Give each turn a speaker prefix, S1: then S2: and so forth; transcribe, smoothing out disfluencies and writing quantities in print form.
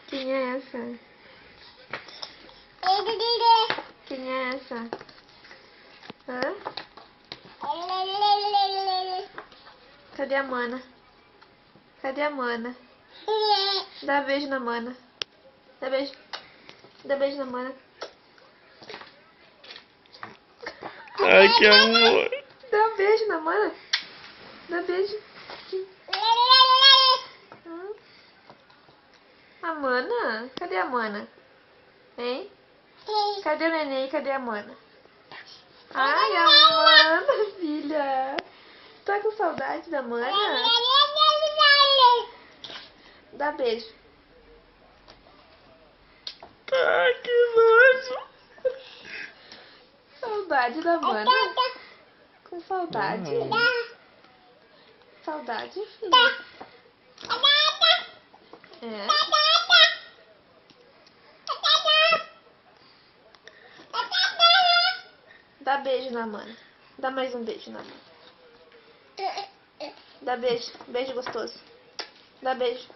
S1: Quem é essa? Quem é essa? Hã? Cadê a Mana? Cadê a Mana? Dá beijo na Mana. Dá beijo. Dá beijo na Mana.
S2: Ai, que amor.
S1: Dá beijo na Mana. Dá beijo. A Mana? Cadê a Mana? Hein? Cadê o neném? Cadê a Mana? Ai, a Mana, filha. Tá com saudade da Mana? Dá beijo.
S2: Ai, que nojo.
S1: Saudade da Mana. Com saudade? Saudade, filha. É. Dá beijo na Mana. Dá mais um beijo na Mana. Dá beijo. Beijo gostoso. Dá beijo.